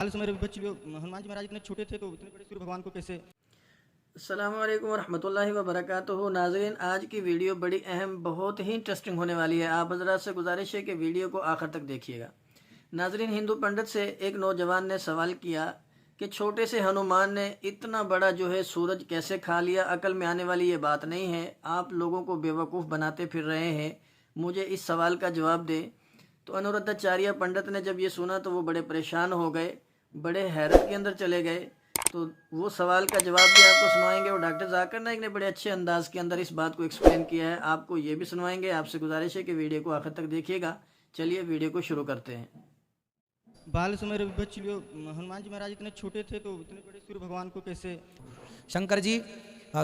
हनुमान जी महाराज इतने छोटे थे तो इतने बड़े सूर्य भगवान को कैसे। अस्सलाम वालेकुम वरहमतुल्लाहि वबरकातुहू। नाज़रीन, आज की वीडियो बड़ी अहम, बहुत ही इंटरेस्टिंग होने वाली है। आप हज़रात से गुजारिश है कि वीडियो को आखिर तक देखिएगा। नाज़रीन, हिंदू पंडित से एक नौजवान ने सवाल किया कि छोटे से हनुमान ने इतना बड़ा जो है सूरज कैसे खा लिया। अकल में आने वाली ये बात नहीं है, आप लोगों को बेवकूफ़ बनाते फिर रहे हैं। मुझे इस सवाल का जवाब दे। तो अनुरुद्धाचार्य पंडित ने जब ये सुना तो वो बड़े परेशान हो गए, बड़े हैरत के अंदर चले गए। तो वो सवाल का जवाब भी आपको सुनवाएंगे। और डॉक्टर जाकिर नाइक ने बड़े अच्छे अंदाज के अंदर इस बात को एक्सप्लेन किया है, आपको ये भी सुनवाएंगे। आपसे गुजारिश है कि वीडियो को आखिर तक देखिएगा। चलिए वीडियो को शुरू करते हैं। बाल समय हनुमान जी महाराज इतने छोटे थे तो इतने बड़े सूर्य भगवान को कैसे। शंकर जी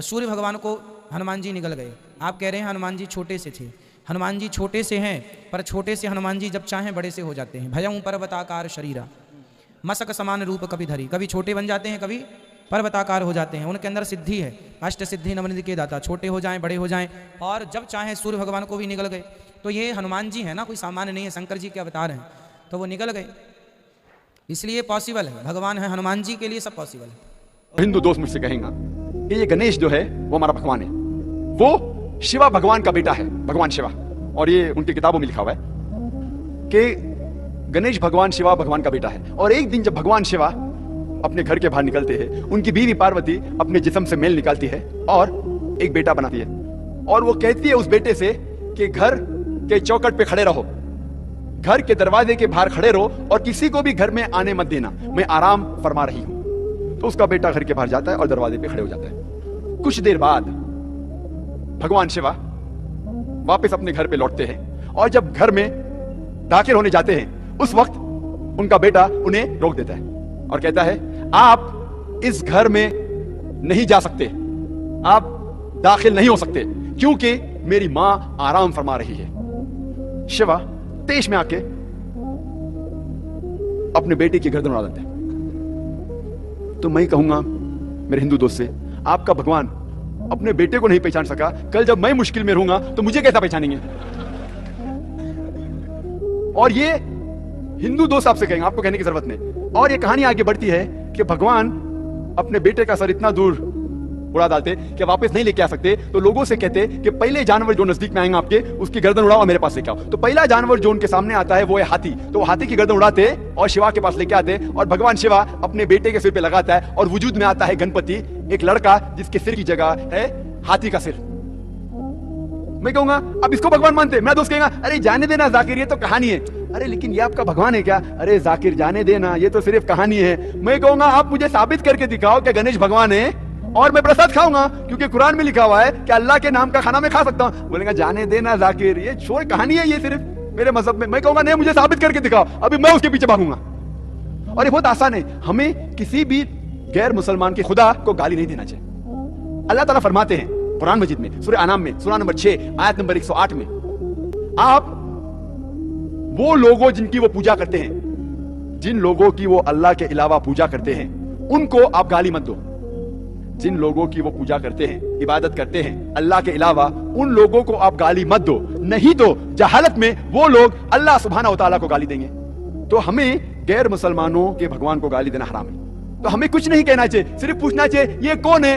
सूर्य भगवान को हनुमान जी निगल गए। आप कह रहे हैं हनुमान जी छोटे से थे। हनुमान जी छोटे से हैं, पर छोटे से हनुमान जी जब चाहें बड़े से हो जाते हैं। भयं पर्वताकार शरीरा मसक समान रूप कभी धरी। कभी छोटे बन जाते हैं, कभी पर्वताकार हो जाते हैं। उनके अंदर सिद्धि है, अष्ट सिद्धि नवनिधि के दाता। छोटे हो जाएं, बड़े हो जाएं, और जब चाहें सूर्य भगवान को भी निगल गए। तो ये हनुमान जी हैं ना, कोई सामान्य नहीं है, शंकर जी के अवतार हैं, तो वो निगल गए। इसलिए पॉसिबल है, भगवान है, हनुमान जी के लिए सब पॉसिबल है। हिंदू दोस्त मुझसे कहेगा कि ये गणेश जो है वो हमारा भगवान है, वो शिवा भगवान का बेटा है, भगवान शिवा। और ये उनकी किताबों में लिखा हुआ है कि गणेश भगवान शिवा भगवान का बेटा है। और एक दिन जब भगवान शिवा अपने घर के बाहर निकलते हैं, उनकी बीवी पार्वती अपने जिस्म से मेल निकालती है और एक बेटा बनाती है। और वो कहती है उस बेटे से कि घर के चौखट पे खड़े रहो, घर के दरवाजे के बाहर खड़े रहो और किसी को भी घर में आने मत देना, मैं आराम फरमा रही हूं। तो उसका बेटा घर के बाहर जाता है और दरवाजे पे खड़े हो जाता है। कुछ देर बाद भगवान शिवा वापस अपने घर पे लौटते हैं और जब घर में दाखिल होने जाते हैं, उस वक्त उनका बेटा उन्हें रोक देता है और कहता है, आप इस घर में नहीं जा सकते, आप दाखिल नहीं हो सकते, क्योंकि मेरी मां आराम फरमा रही है। शिवा तेज में आके अपने बेटे की गर्दन उड़ा देते हैं। तो मैं कहूंगा मेरे हिंदू दोस्त से, आपका भगवान अपने बेटे को नहीं पहचान सका, कल जब मैं मुश्किल में रहूंगा तो मुझे कैसा पहचानेंगे। और ये हिंदू दोस्त आपसे कहेंगे, आपको कहने की जरूरत नहीं। और ये कहानी आगे बढ़ती है कि भगवान अपने बेटे का सर इतना दूर उड़ा डालते कि वापस नहीं लेके आ सकते। तो लोगों से कहते कि पहले जानवर जो नजदीक में आएंगे आपके, उसकी गर्दन उड़ाओ और मेरे पास लेके आओ। तो पहला जानवर जो उनके सामने आता है वो है हाथी। तो हाथी की गर्दन उड़ाते और शिवा के पास लेके आते और भगवान शिवा अपने बेटे के सिर पे लगाता है और वजूद में आता है गणपति, एक लड़का जिसके सिर की जगह है हाथी का सिर। मैं कहूंगा अब इसको भगवान मानते। मेरा दोस्त कहेगा, अरे जाने देना जाकिर, ये तो कहानी है। अरे लेकिन ये आपका भगवान है क्या? अरे जाकिर जाने देना, ये तो सिर्फ कहानी है। मैं कहूंगा आप मुझे साबित करके दिखाओ कि गणेश भगवान है और मैं प्रसाद खाऊंगा, क्योंकि कुरान में लिखा हुआ है कि अल्लाह के नाम का खाना मैं खा सकता हूं। बोलेगा जाने देना जाकिर, ये छोड़ कहानी है, ये सिर्फ मेरे मजहब में। मैं कहूंगा नहीं, मुझे साबित करके दिखाओ, अभी मैं उसके पीछे भागूंगा। और ये बहुत आसान है, हमें किसी भी गैर मुसलमान के खुदा को गाली नहीं देना चाहिए। अल्लाह ताला फरमाते हैं कुरान मजीद में, सूरह अनाम में, सूरह नंबर 6 आयत नंबर 108 में, आप वो लोगों जिनकी वो पूजा करते हैं, जिन लोगों की वो अल्लाह के अलावा पूजा करते हैं, उनको आप गाली मत दो। जिन लोगों की वो पूजा करते हैं, इबादत करते हैं अल्लाह के अलावा, उन लोगों को आप गाली मत दो, नहीं तो जहालत में वो लोग अल्लाह सुब्हानहू व तआला को गाली देंगे। तो हमें गैर मुसलमानों के भगवान को गाली देना हराम है। तो हमें कुछ नहीं कहना चाहिए, सिर्फ पूछना चाहिए ये कौन है,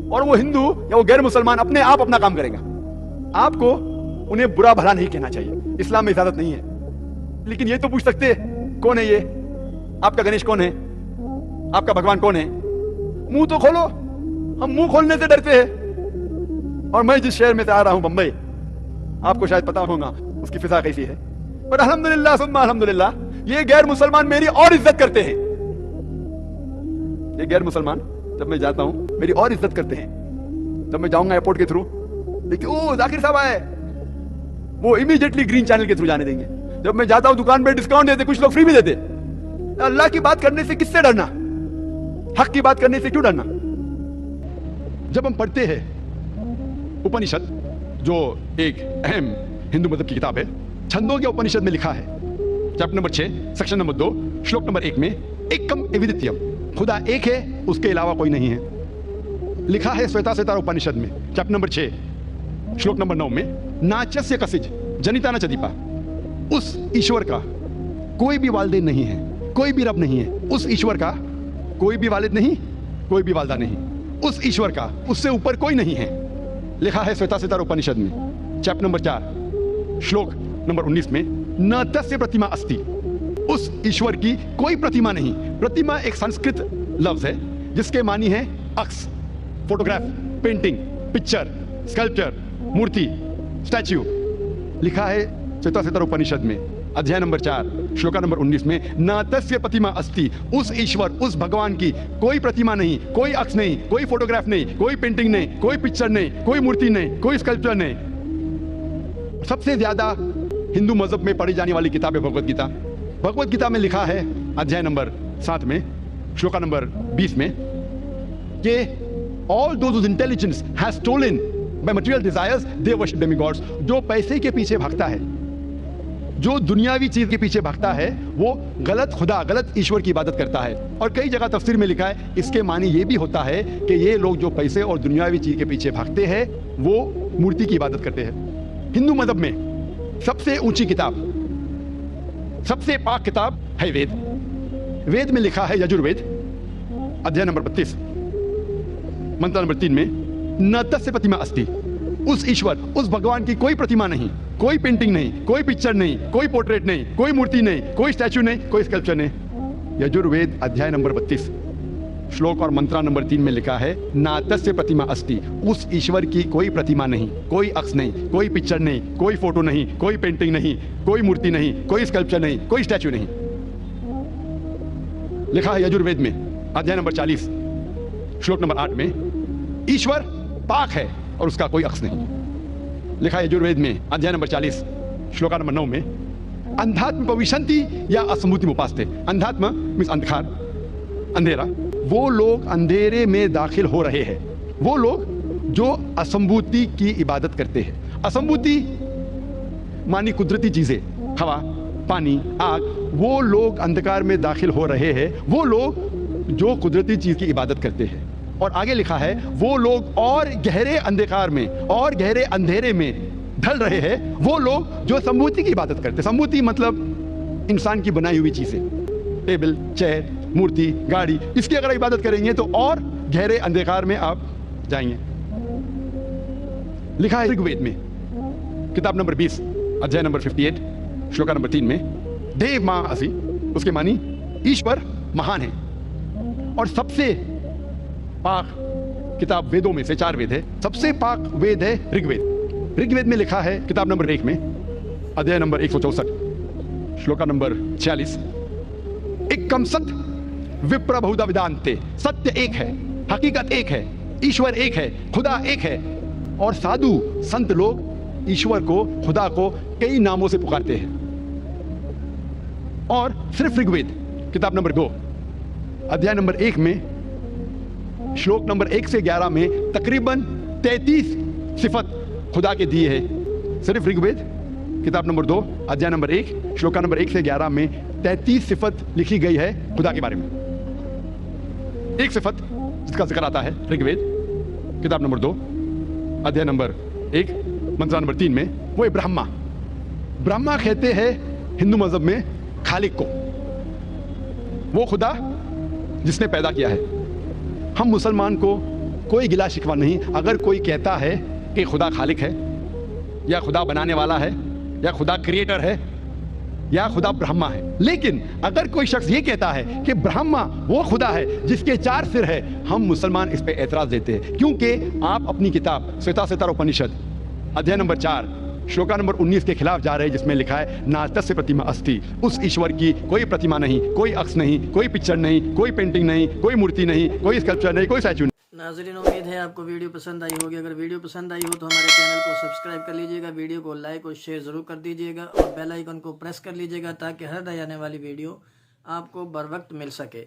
और वो हिंदू या वो गैर मुसलमान अपने आप अपना काम करेगा। आपको उन्हें बुरा भला नहीं कहना चाहिए, इस्लाम में इजाजत नहीं है। लेकिन ये तो पूछ सकते हैं, कौन है ये, आपका गणेश कौन है, आपका भगवान कौन है? मुंह तो खोलो। हम मुंह खोलने से डरते हैं। और मैं जिस शहर में से आ रहा हूं, बंबई, आपको शायद पता होगा उसकी फिजा कैसी है, पर अल्हम्दुलिल्लाह सुम्मा अल्हम्दुलिल्लाह, ये गैर मुसलमान मेरी और इज्जत करते हैं। ये गैर मुसलमान जब मैं जाता हूं मेरी और इज्जत करते हैं। जब मैं जाऊंगा एयरपोर्ट के थ्रू, देखिए ओ जाकिर साहब आए, वो इमीडिएटली ग्रीन चैनल के थ्रू जाने देंगे। जब मैं जाता हूं दुकान पे डिस्काउंट देते, कुछ लोग फ्री भी देते। अल्लाह की बात करने से किससे डरना, हक की बात करने से क्यों डरना? जब हम पढ़ते हैं उपनिषद, जो एक अहम हिंदू मजहब की किताब है, छंदों के उपनिषद में लिखा है, चैप्टर नंबर 6 सेक्शन नंबर 2 श्लोक नंबर 1 में, एकम एविदित्यम, खुदा एक है, उसके अलावा कोई नहीं है। लिखा है श्वेता उपनिषद में चैप्टर नंबर 6 श्लोक नंबर 9 में, नाचस्य कसिज जनिता न चदीपा, उस ईश्वर का कोई भी वालिदैन नहीं है कोई भी रब नहीं है, उस ईश्वर का कोई भी वालिद नहीं, कोई भी वालदा नहीं, उस ईश्वर का उससे ऊपर कोई नहीं है। लिखा है श्वेताश्वेतर उपनिषद में चैप्टर नंबर 4 श्लोक नंबर 19 में, न तस्य प्रतिमा अस्ति, उस ईश्वर की कोई प्रतिमा नहीं। प्रतिमा एक संस्कृत लफ्ज है जिसके मानी है अक्स, फोटोग्राफ, पेंटिंग, पिक्चर, स्कल्पचर, मूर्ति, स्टैच्यू। लिखा है श्वेताश्वेतर उपनिषद में अध्याय नंबर 4 श्लोका नंबर 19 में, न तस्य प्रतिमा अस्ति, उस ईश्वर, उस भगवान की कोई प्रतिमा नहीं, कोई अक्स नहीं, कोई फोटोग्राफ नहीं, कोई पेंटिंग नहीं, कोई पिक्चर नहीं, कोई मूर्ति नहीं, कोई स्कल्पचर नहीं। सबसे ज्यादा हिंदू मजहब में पढ़ी जाने वाली किताब है भगवत गीता। भगवत गीता में लिखा है अध्याय नंबर 7 में श्लोका नंबर 20 में कि all those intelligence has stolen by material desires they worship demigods. जो पैसे के पीछे भागता है, जो दुनियावी चीज के पीछे भागता है, वो गलत खुदा, गलत ईश्वर की इबादत करता है। और कई जगह तफसीर में लिखा है इसके मानी ये भी होता है कि ये लोग जो पैसे और दुनियावी चीज के पीछे भागते हैं वो मूर्ति की इबादत करते हैं। हिंदू मजहब में सबसे ऊंची किताब, सबसे पाक किताब है वेद। वेद में लिखा है यजुर्वेद अध्याय नंबर 32 मंत्र नंबर 3 में, न तस्य प्रतिमा अस्ति, उस ईश्वर, उस भगवान की कोई प्रतिमा नहीं, कोई पेंटिंग नहीं, कोई पिक्चर नहीं, कोई पोर्ट्रेट नहीं, कोई मूर्ति नहीं, कोई स्टैच्यू नहीं, कोई स्कल्पचर नहीं। यजुर्वेद अध्याय नंबर 32 श्लोक और मंत्र नंबर 3 में लिखा है, ना तस्य प्रतिमा अस्ति, उस ईश्वर की कोई प्रतिमा नहीं, कोई अक्स नहीं, कोई पिक्चर नहीं, कोई फोटो नहीं, कोई पेंटिंग नहीं, कोई मूर्ति नहीं, कोई स्कल्पचर नहीं, कोई स्टैच्यू नहीं। लिखा है यजुर्वेद में अध्याय नंबर 40 श्लोक नंबर 8 में, ईश्वर पाक है और उसका कोई अक्स नहीं। लिखा है यजुर्वेद में अध्याय नंबर 40 श्लोका नंबर 9 में, अंधात्म पविशंति या असंभूति उपास्ते। अंधात्म मीन्स अंधकार, अंधेरा। वो लोग अंधेरे में दाखिल हो रहे हैं, वो लोग जो असंभूति की इबादत करते हैं। असंभूति मानी कुदरती चीजें, हवा, पानी, आग। वो लोग अंधकार में दाखिल हो रहे हैं, वो लोग जो कुदरती चीज की इबादत करते हैं। और आगे लिखा है, वो लोग और गहरे अंधकार में और गहरे अंधेरे में ढल रहे हैं, वो लोग जो संभूति की इबादत करते हैं। संभूति मतलब इंसान की बनाई हुई चीजें, टेबल, चेयर, मूर्ति, गाड़ी। इसकी अगर इबादत करेंगे तो और गहरे अंधकार में आप जाएंगे। लिखा है ऋग्वेद में किताब नंबर 20 अध्याय नंबर 58 श्लोका नंबर 3 में, देव मां असि, उसके मानी ईश्वर महान है। और सबसे पाक किताब वेदों में से 4 वेद है, सबसे पाक वेद है ऋग्वेद। ऋग्वेद में लिखा है किताब नंबर 1 में अध्याय नंबर 164 श्लोका नंबर 46, एकम सत्य विप्र बहुधा विदान्ते, सत्य एक है, हकीकत एक है, ईश्वर एक है, खुदा एक है। और साधु संत लोग ईश्वर को, खुदा को कई नामों से पुकारते हैं। और सिर्फ ऋग्वेद किताब नंबर 2 अध्याय नंबर 1 में श्लोक नंबर 1 से 11 में तकरीबन 33 सिफत खुदा के दिए हैं। सिर्फ ऋग्वेद किताब नंबर 2 अध्याय नंबर 1 श्लोका नंबर 1 से 11 में 33 सिफत लिखी गई है खुदा के बारे में। एक सिफत जिसका जिक्र आता है ऋग्वेद किताब नंबर 2 अध्याय नंबर 1 मंत्र नंबर 3 में, वो है ब्रह्मा। ब्रह्मा कहते हैं हिंदू मजहब में खालिक को, वो खुदा जिसने पैदा किया है। हम मुसलमान को कोई गिला शिकवा नहीं अगर कोई कहता है कि खुदा खालिक है, या खुदा बनाने वाला है, या खुदा क्रिएटर है, या खुदा ब्रह्मा है। लेकिन अगर कोई शख्स ये कहता है कि ब्रह्मा वो खुदा है जिसके 4 सिर है, हम मुसलमान इस पे एतराज देते हैं। क्योंकि आप अपनी किताब श्वेताश्वेतर उपनिषद अध्याय नंबर 4 श्लोका नंबर 19 के खिलाफ जा रहे हैं, जिसमें लिखा है, ना तस्य प्रतिमा अस्ति, उस ईश्वर की कोई प्रतिमा नहीं, कोई अक्स नहीं, कोई पिक्चर नहीं, कोई पेंटिंग नहीं, कोई मूर्ति नहीं, कोई स्कल्पचर नहीं, कोई स्टैच्यू नहीं। नाज़रीन, उम्मीद है आपको वीडियो पसंद आई होगी। अगर वीडियो पसंद आई हो तो हमारे चैनल को सब्सक्राइब कर लीजिएगा, वीडियो को लाइक और शेयर ज़रूर कर दीजिएगा, और बेल आइकन को प्रेस कर लीजिएगा ताकि हर नई आने वाली वीडियो आपको बर वक्त मिल सके।